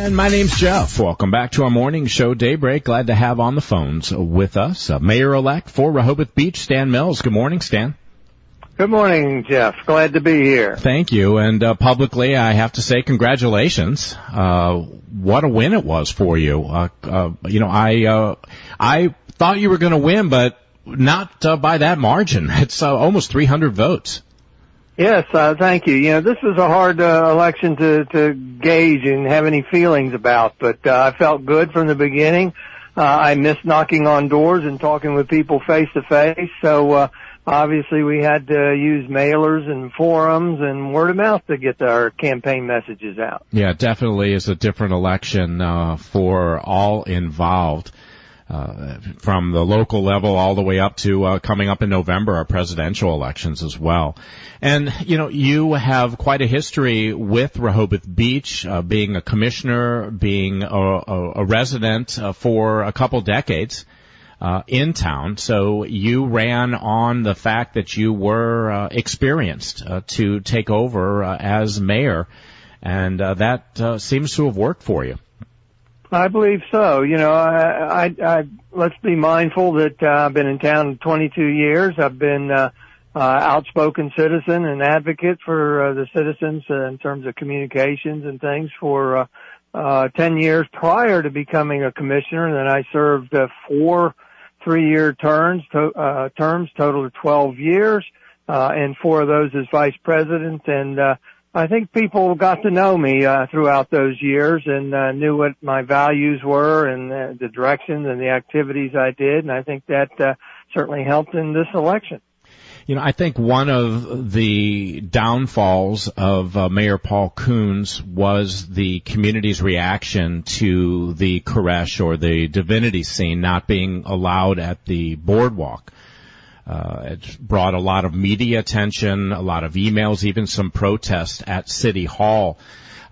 And my name's Jeff. Welcome back to our morning show, Daybreak. Glad to have on the phones with us Mayor-elect for Rehoboth Beach, Stan Mills. Good morning, Stan. Good morning, Jeff. Glad to be here. Thank you. And publicly, I have to say congratulations. What a win it was for you. I thought you were going to win, but not by that margin. It's almost 300 votes. Yes, thank you. You know, this was a hard election to gauge and have any feelings about, but I felt good from the beginning. I missed knocking on doors and talking with people face to face, so obviously we had to use mailers and forums and word of mouth to get our campaign messages out. Yeah, it definitely is a different election for all involved. From the local level all the way up to coming up in November, our presidential elections as well. And, you know, you have quite a history with Rehoboth Beach, being a commissioner, being a resident for a couple decades in town. So you ran on the fact that you were experienced to take over as mayor, and that seems to have worked for you. I believe so. You know, I let's be mindful that I've been in town 22 years. I've been outspoken citizen and advocate for the citizens in terms of communications and things for 10 years prior to becoming a commissioner. And then I served 4 3-year terms, total of 12 years, and 4 of those as vice president. And I think people got to know me throughout those years and knew what my values were and the directions and the activities I did, and I think that certainly helped in this election. You know, I think one of the downfalls of Mayor Paul Coons was the community's reaction to the Koresh or the divinity scene not being allowed at the boardwalk. It brought a lot of media attention, a lot of emails, even some protests at City Hall.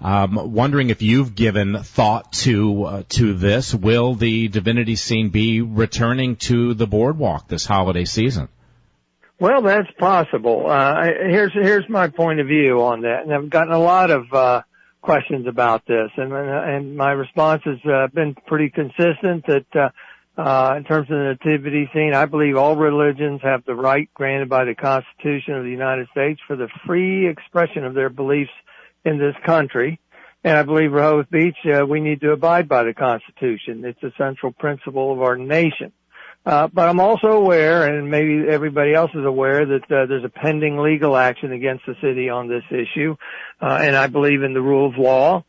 Wondering if you've given thought to this. Will the divinity scene be returning to the boardwalk this holiday season? Well, that's possible. Here's my point of view on that, and I've gotten a lot of questions about this, and my response has been pretty consistent that in terms of the nativity scene, I believe all religions have the right granted by the Constitution of the United States for the free expression of their beliefs in this country. And I believe Rehoboth Beach, we need to abide by the Constitution. It's a central principle of our nation. But I'm also aware, and maybe everybody else is aware, that there's a pending legal action against the city on this issue. And I believe in the rule of law.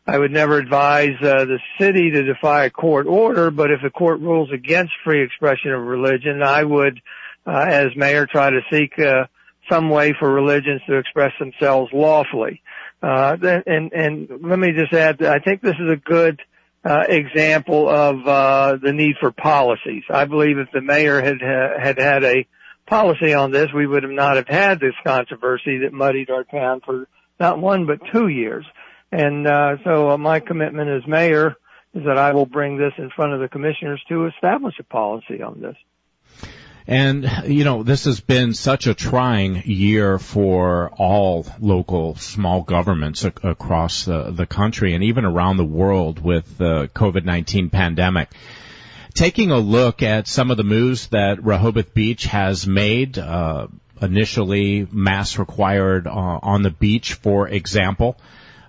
I would never advise the city to defy a court order, but if a court rules against free expression of religion, I would, as mayor, try to seek some way for religions to express themselves lawfully. And let me just add, I think this is a good example of the need for policies. I believe if the mayor had a policy on this, we would not have had this controversy that muddied our town for not 1 but 2 years. And so my commitment as mayor is that I will bring this in front of the commissioners to establish a policy on this. And, you know, this has been such a trying year for all local small governments across the country and even around the world with the COVID-19 pandemic. Taking a look at some of the moves that Rehoboth Beach has made, initially mask required on the beach, for example.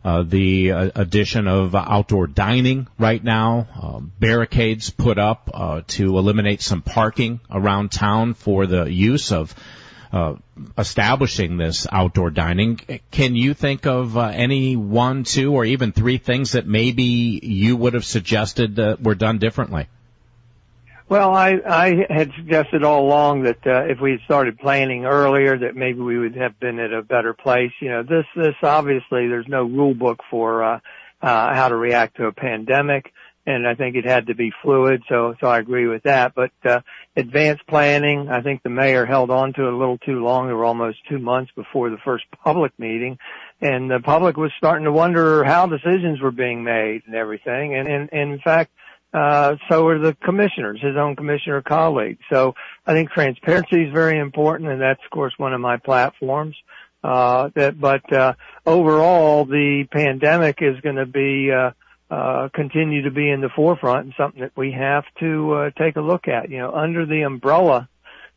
The addition of outdoor dining right now, barricades put up to eliminate some parking around town for the use of establishing this outdoor dining. Can you think of any 1, 2, or even 3 things that maybe you would have suggested were done differently? Well, I had suggested all along that if we had started planning earlier, that maybe we would have been at a better place. You know, this obviously there's no rule book for how to react to a pandemic, and I think it had to be fluid. So I agree with that. But advanced planning, I think the mayor held on to it a little too long. There were almost 2 months before the first public meeting, and the public was starting to wonder how decisions were being made and everything. And in fact, so are the commissioners, his own commissioner colleagues. So I think transparency is very important, and that's, of course, one of my platforms. But overall, the pandemic is going to be continue to be in the forefront and something that we have to take a look at. Under the umbrella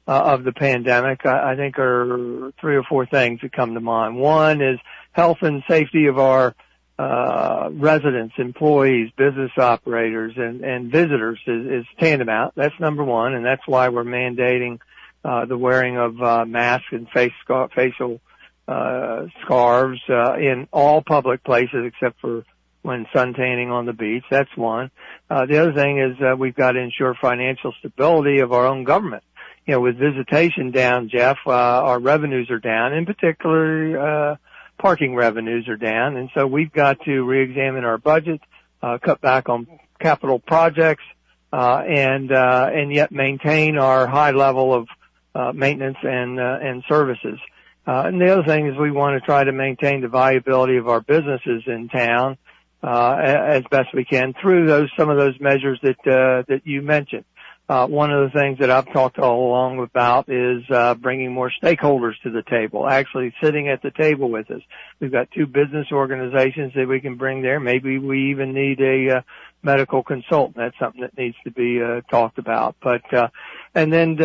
of the pandemic, I think are 3 or 4 things that come to mind. One is health and safety of our residents, employees, business operators, and visitors is tantamount. That's number one, and that's why we're mandating the wearing of masks and facial scarves in all public places except for when suntanning on the beach. That's one. The other thing is we've got to ensure financial stability of our own government. With visitation down, Jeff, our revenues are down. In particular, parking revenues are down, and so we've got to reexamine our budget, cut back on capital projects, and yet maintain our high level of maintenance and services. And the other thing is we want to try to maintain the viability of our businesses in town as best we can through some of those measures that you mentioned. One of the things that I've talked all along about is bringing more stakeholders to the table, actually sitting at the table with us. We've got 2 business organizations that we can bring there. Maybe we even need a medical consultant. That's something that needs to be talked about. But and then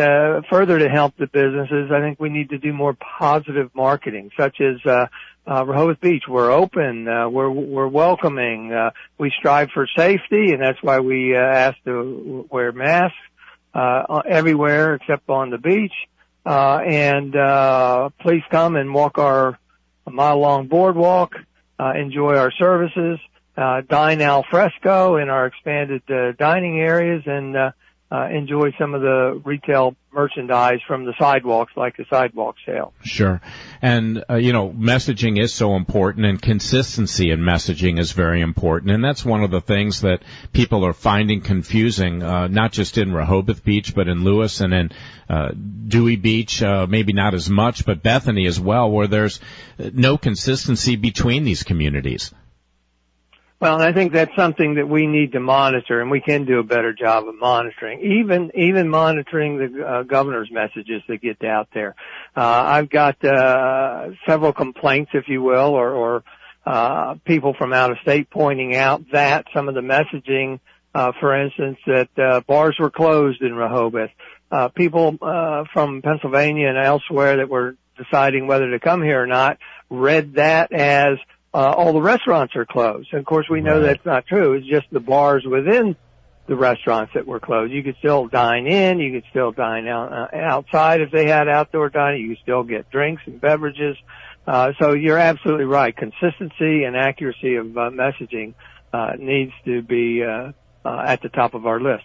further to help the businesses, I think we need to do more positive marketing, such as Rehoboth Beach. We're open. We're welcoming. We strive for safety, and that's why we ask to wear masks everywhere except on the beach. And please come and walk our mile-long boardwalk. Enjoy our services. Dine al fresco in our expanded dining areas, and enjoy some of the retail merchandise from the sidewalks, like the sidewalk sale. Sure. And, messaging is so important, and consistency in messaging is very important. And that's one of the things that people are finding confusing, not just in Rehoboth Beach, but in Lewis and in Dewey Beach, maybe not as much, but Bethany as well, where there's no consistency between these communities. Well, I think that's something that we need to monitor, and we can do a better job of monitoring, even monitoring the governor's messages that get out there. I've got several complaints, if you will, or people from out of state pointing out that some of the messaging, for instance, that bars were closed in Rehoboth. People from Pennsylvania and elsewhere that were deciding whether to come here or not read that as all the restaurants are closed. And of course, we know that's not true. It's just the bars within the restaurants that were closed. You could still dine in. You could still dine outside if they had outdoor dining. You could still get drinks and beverages. So you're absolutely right. Consistency and accuracy of messaging needs to be at the top of our list.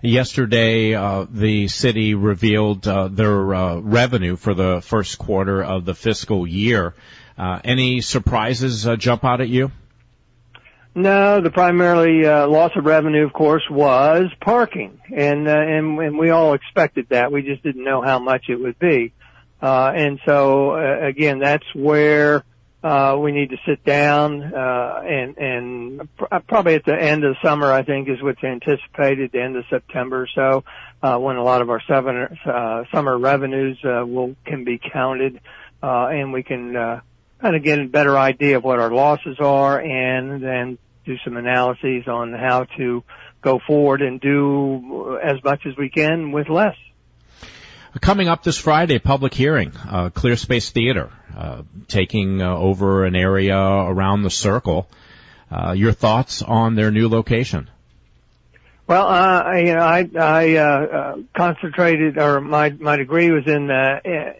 Yesterday, the city revealed their revenue for the first quarter of the fiscal year. Any surprises jump out at you? No, the primarily loss of revenue, of course, was parking, and we all expected that. We just didn't know how much it would be, and so again, that's where we need to sit down and probably at the end of the summer, I think, is what's anticipated, the end of September or so, when a lot of our summer revenues can be counted, and we can kind of get a better idea of what our losses are, and then do some analyses on how to go forward and do as much as we can with less. Coming up this Friday, public hearing, Clear Space Theater, taking over an area around the Circle. Your thoughts on their new location? Well, I concentrated, or my degree was in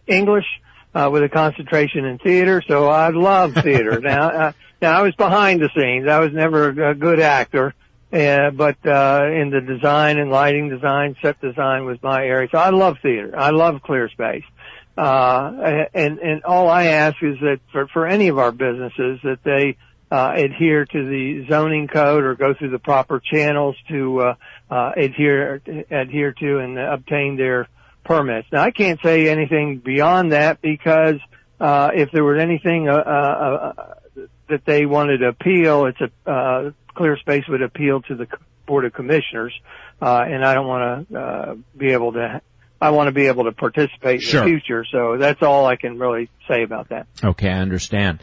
English, with a concentration in theater, so I love theater. Now I was behind the scenes. I was never a good actor, but in the design and lighting design, set design was my area. So I love theater. I love Clear Space. And all I ask is that for any of our businesses that they adhere to the zoning code or go through the proper channels to adhere to and obtain their permits. Now, I can't say anything beyond that because if there was anything that they wanted to appeal, it's Clear Space would appeal to the Board of Commissioners, and I don't want to be able to. I want to be able to participate in the future, so that's all I can really say about that. Okay, I understand.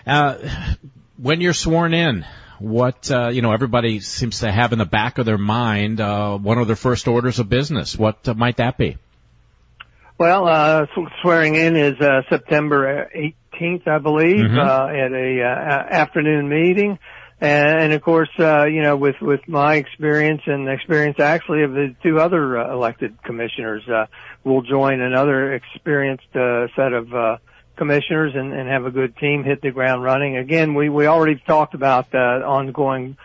When you're sworn in, what, everybody seems to have in the back of their mind, one of their first orders of business. What might that be? Well, swearing in is September 18th, I believe, at a afternoon meeting. And of course, with my experience and the experience actually of the two other elected commissioners, we'll join another experienced set of commissioners and have a good team hit the ground running. Again, we already talked about ongoing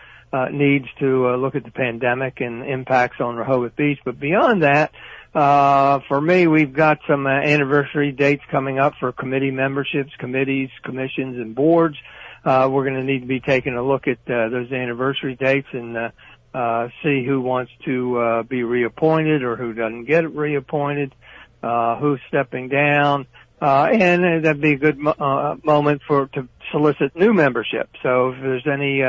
needs to look at the pandemic and impacts on Rehoboth Beach. But beyond that, for me, we've got some anniversary dates coming up for committee memberships, committees, commissions, and boards. We're going to need to be taking a look at those anniversary dates and see who wants to be reappointed or who doesn't get reappointed, who's stepping down. And that'd be a good moment to solicit new membership. So if there's any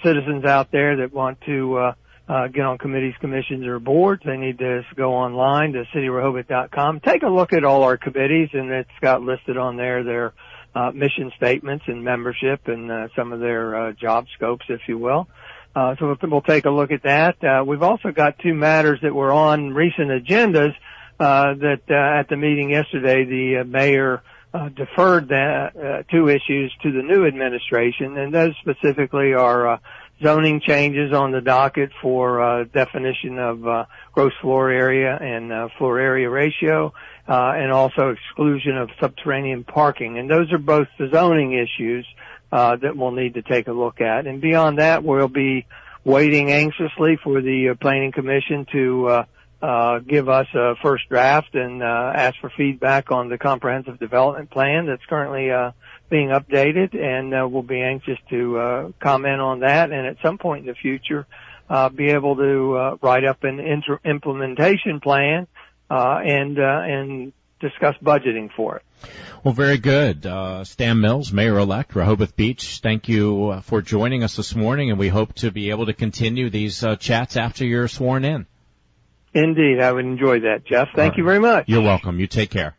citizens out there that want to get on committees, commissions, or boards, they need to go online to cityrehoboth.com. Take a look at all our committees, and it's got listed on there their mission statements and membership and some of their job scopes, if you will. So we'll take a look at that. We've also got two matters that were on recent agendas that at the meeting yesterday, the mayor deferred two issues to the new administration, and those specifically are zoning changes on the docket for definition of gross floor area and floor area ratio, and also exclusion of subterranean parking. And those are both the zoning issues that we'll need to take a look at. And beyond that, we'll be waiting anxiously for the Planning Commission to give us a first draft and ask for feedback on the comprehensive development plan that's currently being updated, and we'll be anxious to comment on that, and at some point in the future be able to write up an implementation plan and discuss budgeting for it. Well, very good. Stan Mills, Mayor-elect, Rehoboth Beach, thank you for joining us this morning, and we hope to be able to continue these chats after you're sworn in. Indeed, I would enjoy that, Jeff. Thank you very much. You're welcome. You take care.